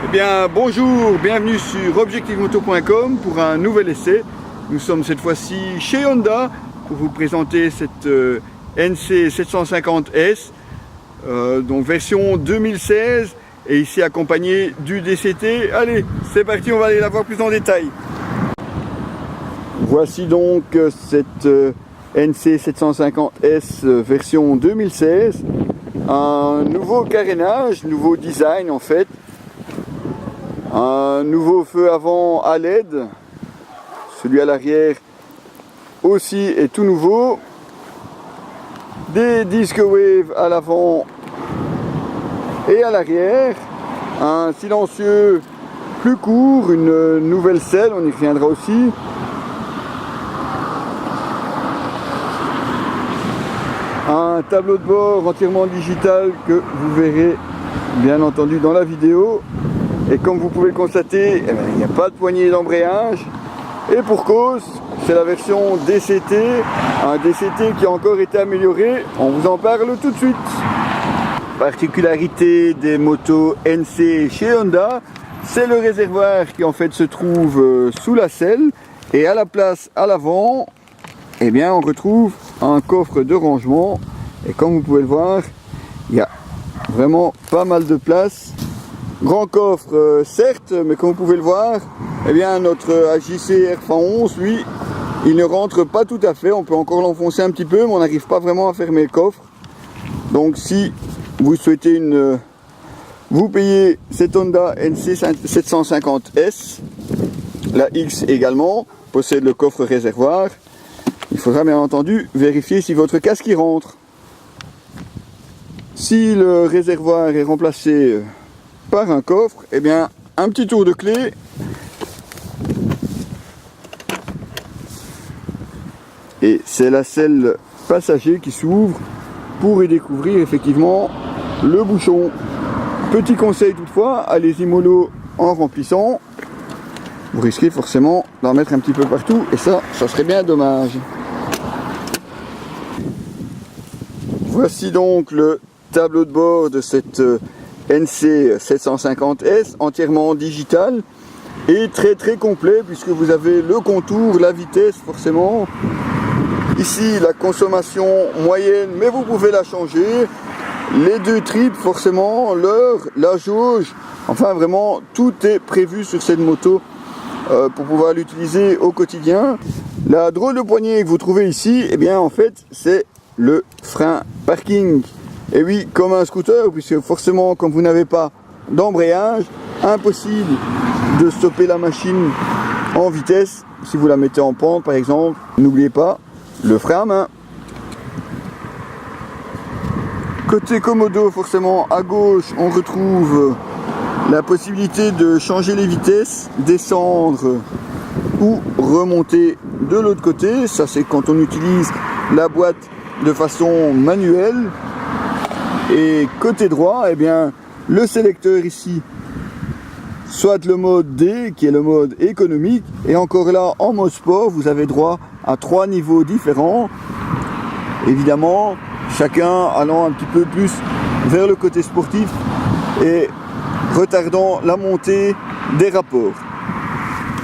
Eh bien, bonjour, bienvenue sur objectivemoto.com pour un nouvel essai. Nous sommes cette fois-ci chez Honda pour vous présenter cette NC 750S, donc version 2016, et ici accompagné du DCT. Allez, c'est parti, on va aller la voir plus en détail. Voici donc cette NC 750S version 2016. Un nouveau carénage, nouveau design en fait. Un nouveau feu avant à LED. Celui à l'arrière aussi est tout nouveau. Des disques wave à l'avant et à l'arrière. Un silencieux plus court, une nouvelle selle, on y reviendra aussi. Un tableau de bord entièrement digital que vous verrez bien entendu dans la vidéo. Et comme vous pouvez le constater, il n'y a pas de poignée d'embrayage. Et pour cause, c'est la version DCT, un DCT qui a encore été amélioré. On vous en parle tout de suite. Particularité des motos NC chez Honda, c'est le réservoir qui en fait se trouve sous la selle. Et à la place à l'avant, eh bien on retrouve un coffre de rangement. Et comme vous pouvez le voir, il y a vraiment pas mal de place. Grand coffre certes, mais comme vous pouvez le voir, eh bien notre AJC R111, lui, il ne rentre pas tout à fait. On peut encore l'enfoncer un petit peu, mais on n'arrive pas vraiment à fermer le coffre. Donc si vous souhaitez vous payez cette Honda NC 750S, la X également possède le coffre réservoir. Il faudra bien entendu vérifier si votre casque y rentre. Si le réservoir est remplacé par un coffre, eh bien un petit tour de clé et c'est la selle passager qui s'ouvre pour y découvrir effectivement le bouchon. Petit conseil toutefois, allez-y mollo en remplissant, vous risquez forcément d'en mettre un petit peu partout et ça serait bien dommage. Voici donc le tableau de bord de cette NC 750S entièrement digital et très complet puisque vous avez le contour, la vitesse forcément. Ici la consommation moyenne, mais vous pouvez la changer. Les deux tripes forcément, l'heure, la jauge, enfin vraiment tout est prévu sur cette moto pour pouvoir l'utiliser au quotidien. La drôle de poignée que vous trouvez ici, eh bien en fait c'est le frein parking. Et oui, comme un scooter, puisque forcément, comme vous n'avez pas d'embrayage, impossible de stopper la machine en vitesse. Si vous la mettez en pente, par exemple, n'oubliez pas le frein à main. Côté commodo, forcément, à gauche, on retrouve la possibilité de changer les vitesses, descendre ou remonter de l'autre côté. Ça, c'est quand on utilise la boîte de façon manuelle. Et côté droit, eh bien, le sélecteur ici, soit le mode D qui est le mode économique, et encore là en mode sport, vous avez droit à 3 niveaux différents. Évidemment, chacun allant un petit peu plus vers le côté sportif et retardant la montée des rapports.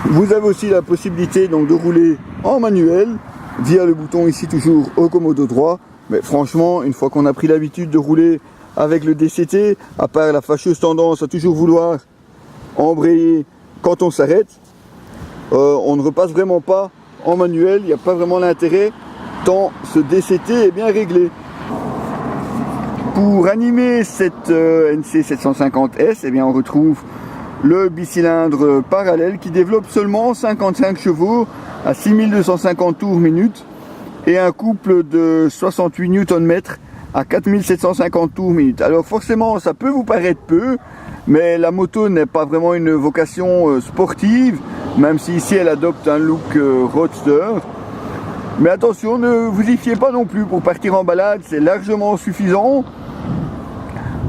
Vous avez aussi la possibilité donc de rouler en manuel via le bouton ici toujours au commodo droit. Mais franchement, une fois qu'on a pris l'habitude de rouler avec le DCT, à part la fâcheuse tendance à toujours vouloir embrayer quand on s'arrête, on ne repasse vraiment pas en manuel, il n'y a pas vraiment l'intérêt tant ce DCT est bien réglé. Pour animer cette NC 750S, eh bien on retrouve le bicylindre parallèle qui développe seulement 55 chevaux à 6250 tours minute. Et un couple de 68 Nm à 4750 tours minute. Alors forcément ça peut vous paraître peu, mais la moto n'est pas vraiment une vocation sportive, même si ici elle adopte un look roadster. Mais attention, ne vous y fiez pas non plus, pour partir en balade c'est largement suffisant.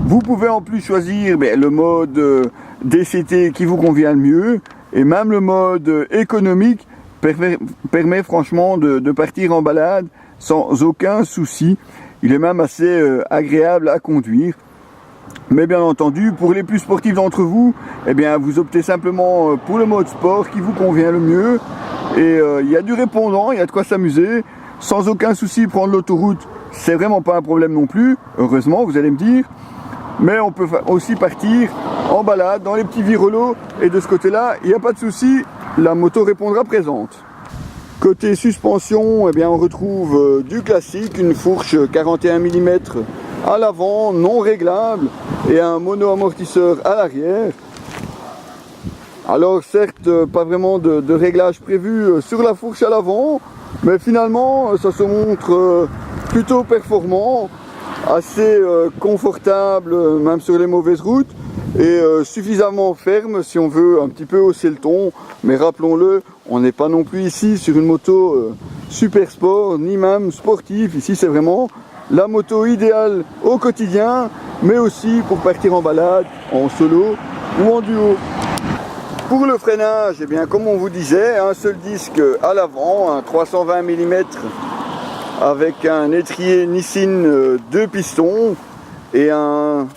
Vous pouvez en plus choisir le mode DCT qui vous convient le mieux, et même le mode économique permet franchement de partir en balade sans aucun souci. Il est même assez agréable à conduire. Mais bien entendu, pour les plus sportifs d'entre vous, eh bien, vous optez simplement pour le mode sport qui vous convient le mieux. Et il y a du répondant, il y a de quoi s'amuser. Sans aucun souci, prendre l'autoroute, c'est vraiment pas un problème non plus. Heureusement, vous allez me dire. Mais on peut aussi partir en balade dans les petits virelots. Et de ce côté-là, il n'y a pas de souci, la moto répondra présente. Côté suspension, eh bien, on retrouve du classique, une fourche 41 mm à l'avant, non réglable, et un mono-amortisseur à l'arrière. Alors certes, pas vraiment de réglage prévu sur la fourche à l'avant, mais finalement, ça se montre plutôt performant, assez confortable, même sur les mauvaises routes, et suffisamment ferme si on veut un petit peu hausser le ton. Mais rappelons-le, on n'est pas non plus ici sur une moto super sport, ni même sportive. Ici, c'est vraiment la moto idéale au quotidien, mais aussi pour partir en balade, en solo ou en duo. Pour le freinage, eh bien, comme on vous disait, un seul disque à l'avant, un 320 mm avec un étrier Nissin 2 pistons et un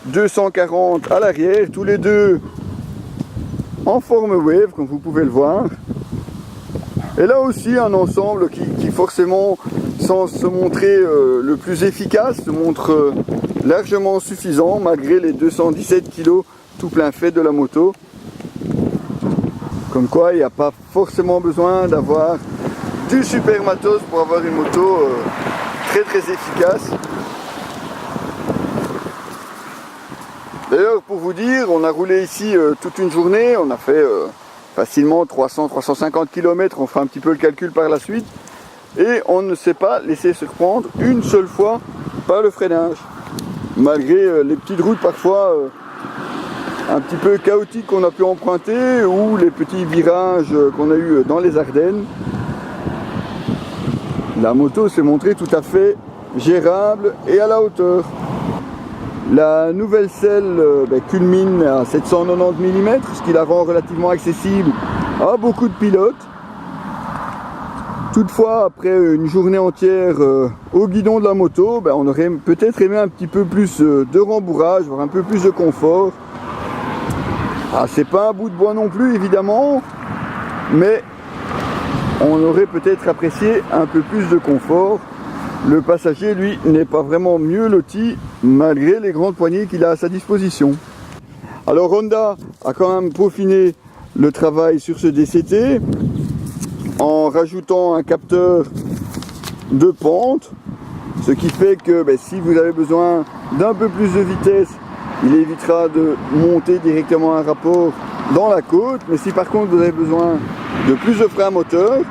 240 à l'arrière, tous les deux en forme wave, comme vous pouvez le voir. Et là aussi un ensemble qui forcément, sans se montrer le plus efficace, se montre largement suffisant malgré les 217 kg tout plein fait de la moto. Comme quoi il n'y a pas forcément besoin d'avoir du super matos pour avoir une moto très efficace. D'ailleurs, pour vous dire, on a roulé ici toute une journée, on a fait facilement 300-350 km, on fera un petit peu le calcul par la suite, et on ne s'est pas laissé surprendre une seule fois par le freinage, malgré les petites routes parfois un petit peu chaotiques qu'on a pu emprunter, ou les petits virages qu'on a eu dans les Ardennes. La moto s'est montrée tout à fait gérable et à la hauteur. La nouvelle selle culmine à 790 mm, ce qui la rend relativement accessible à beaucoup de pilotes. Toutefois, après une journée entière au guidon de la moto, on aurait peut-être aimé un petit peu plus de rembourrage, voire un peu plus de confort. Ah, c'est pas un bout de bois non plus, évidemment, mais on aurait peut-être apprécié un peu plus de confort. Le passager, lui, n'est pas vraiment mieux loti, malgré les grandes poignées qu'il a à sa disposition. Alors Honda a quand même peaufiné le travail sur ce DCT, en rajoutant un capteur de pente, ce qui fait que si vous avez besoin d'un peu plus de vitesse, il évitera de monter directement un rapport dans la côte. Mais si par contre vous avez besoin de plus de frein moteur,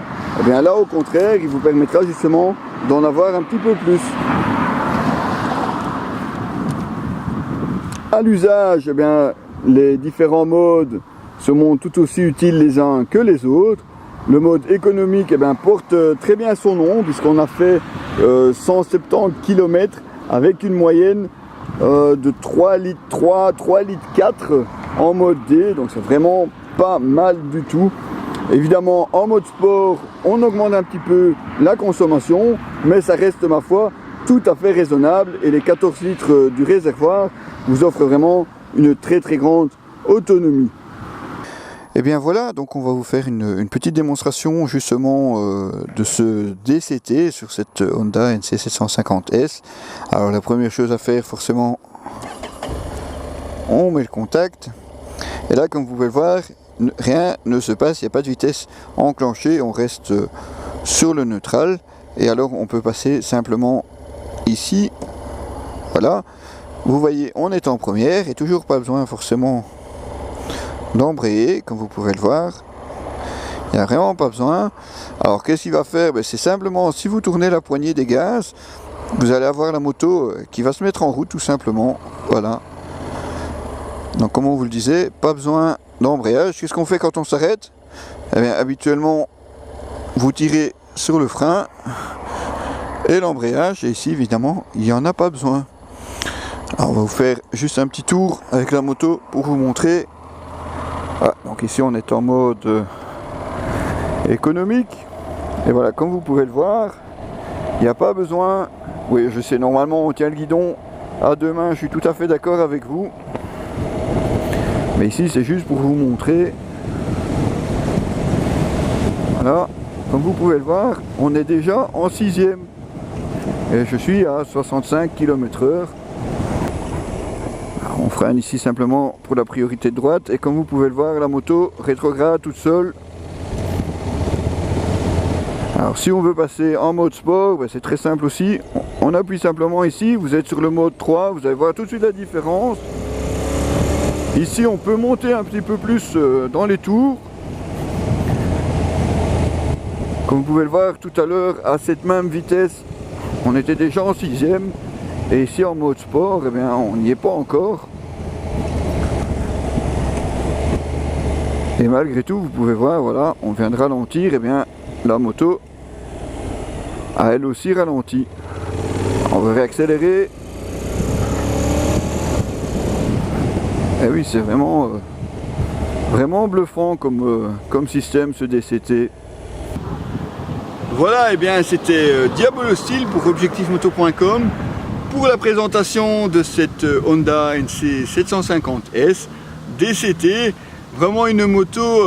eh bien là au contraire, il vous permettra justement d'en avoir un petit peu plus. À l'usage, eh bien, les différents modes se montrent tout aussi utiles les uns que les autres. Le mode économique porte très bien son nom, puisqu'on a fait 170 km avec une moyenne de 3 litres 3, 3 litres 4 en mode D, donc c'est vraiment pas mal du tout. Évidemment, en mode sport, on augmente un petit peu la consommation, mais ça reste, ma foi, tout à fait raisonnable, et les 14 litres du réservoir vous offrent vraiment une très grande autonomie. Et bien voilà, donc on va vous faire une petite démonstration justement de ce DCT sur cette Honda NC 750S. Alors la première chose à faire, forcément, on met le contact, et là comme vous pouvez le voir, rien ne se passe, il n'y a pas de vitesse enclenchée, on reste sur le neutral, et alors on peut passer simplement ici, voilà, vous voyez on est en première, et toujours pas besoin forcément d'embrayer, comme vous pouvez le voir, il n'y a vraiment pas besoin. Alors qu'est-ce qu'il va faire? C'est simplement, si vous tournez la poignée des gaz, vous allez avoir la moto qui va se mettre en route tout simplement, voilà. Donc comme on vous le disait, pas besoin d'embrayage. Qu'est-ce qu'on fait quand on s'arrête? Eh bien habituellement vous tirez sur le frein et l'embrayage, et ici évidemment il n'y en a pas besoin. Alors on va vous faire juste un petit tour avec la moto pour vous montrer. Voilà, donc ici on est en mode économique, et voilà, comme vous pouvez le voir, il n'y a pas besoin, oui je sais, normalement on tient le guidon à deux mains, je suis tout à fait d'accord avec vous. Mais ici, c'est juste pour vous montrer. Voilà, comme vous pouvez le voir, on est déjà en 6e. Et je suis à 65 km/h. On freine ici simplement pour la priorité de droite. Et comme vous pouvez le voir, la moto rétrograde toute seule. Alors si on veut passer en mode sport, ben c'est très simple aussi. On appuie simplement ici, vous êtes sur le mode 3, vous allez voir tout de suite la différence. Ici on peut monter un petit peu plus dans les tours. Comme vous pouvez le voir tout à l'heure, à cette même vitesse, on était déjà en 6e. Et ici en mode sport, eh bien, on n'y est pas encore. Et malgré tout, vous pouvez voir, voilà, on vient de ralentir, et bien la moto a elle aussi ralenti. On va réaccélérer. Et oui, c'est vraiment, vraiment bluffant comme système ce DCT. Voilà, et bien c'était Diabolo Steel pour objectifmoto.com pour la présentation de cette Honda NC 750S DCT. Vraiment une moto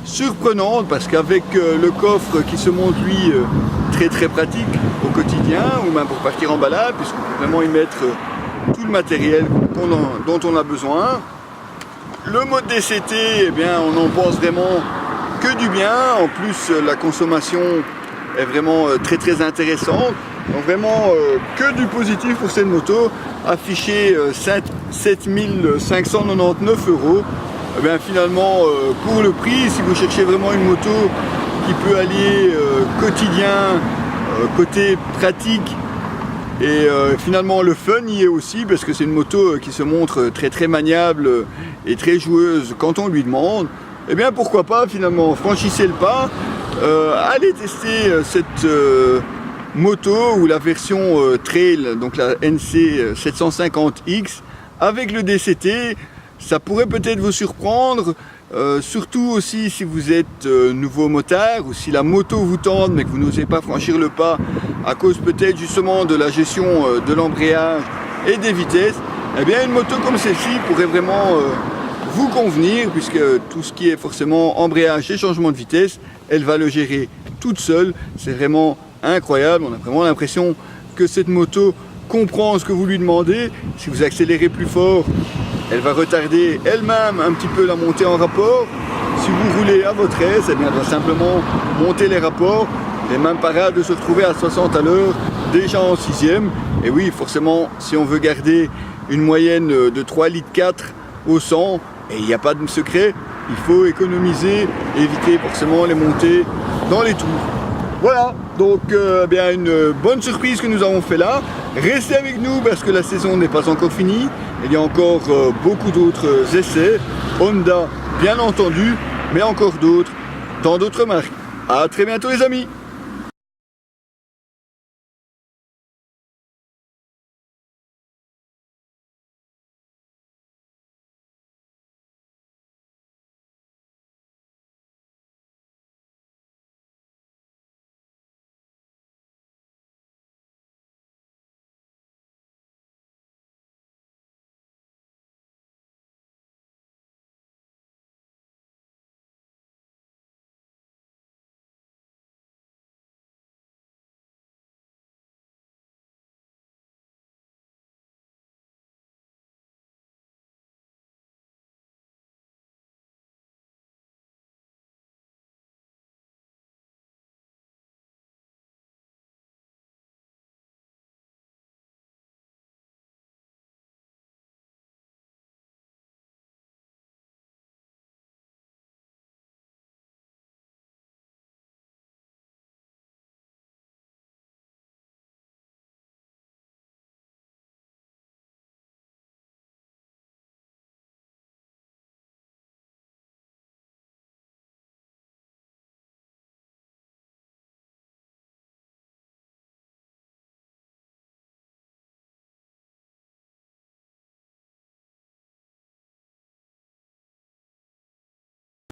surprenante parce qu'avec le coffre qui se montre lui très pratique au quotidien ou même pour partir en balade, puisqu'on peut vraiment y mettre tout le matériel dont on a besoin. Le mode DCT, eh bien, on en pense vraiment que du bien. En plus, la consommation est vraiment très intéressante. Donc vraiment que du positif pour cette moto. Affiché 7599 €. Eh bien, finalement, pour le prix, si vous cherchez vraiment une moto qui peut allier quotidien, côté pratique et finalement le fun y est aussi, parce que c'est une moto qui se montre très maniable et très joueuse quand on lui demande. Eh bien pourquoi pas, finalement, franchissez le pas, allez tester cette moto ou la version trail, donc la NC 750X avec le DCT. Ça pourrait peut-être vous surprendre, surtout aussi si vous êtes nouveau motard ou si la moto vous tente mais que vous n'osez pas franchir le pas à cause peut-être justement de la gestion de l'embrayage et des vitesses. Eh bien une moto comme celle-ci pourrait vraiment vous convenir, puisque tout ce qui est forcément embrayage et changement de vitesse, elle va le gérer toute seule. C'est vraiment incroyable, on a vraiment l'impression que cette moto comprend ce que vous lui demandez. Si vous accélérez plus fort, elle va retarder elle-même un petit peu la montée en rapport. Si vous roulez à votre aise, eh bien, elle va simplement monter les rapports. Et même pas rare de se retrouver à 60 à l'heure, déjà en 6e. Et oui, forcément, si on veut garder une moyenne de 3,4 litres au 100, et il n'y a pas de secret, il faut économiser, éviter forcément les montées dans les tours. Voilà, donc bien une bonne surprise que nous avons fait là. Restez avec nous parce que la saison n'est pas encore finie. Il y a encore beaucoup d'autres essais. Honda, bien entendu, mais encore d'autres dans d'autres marques. A très bientôt les amis.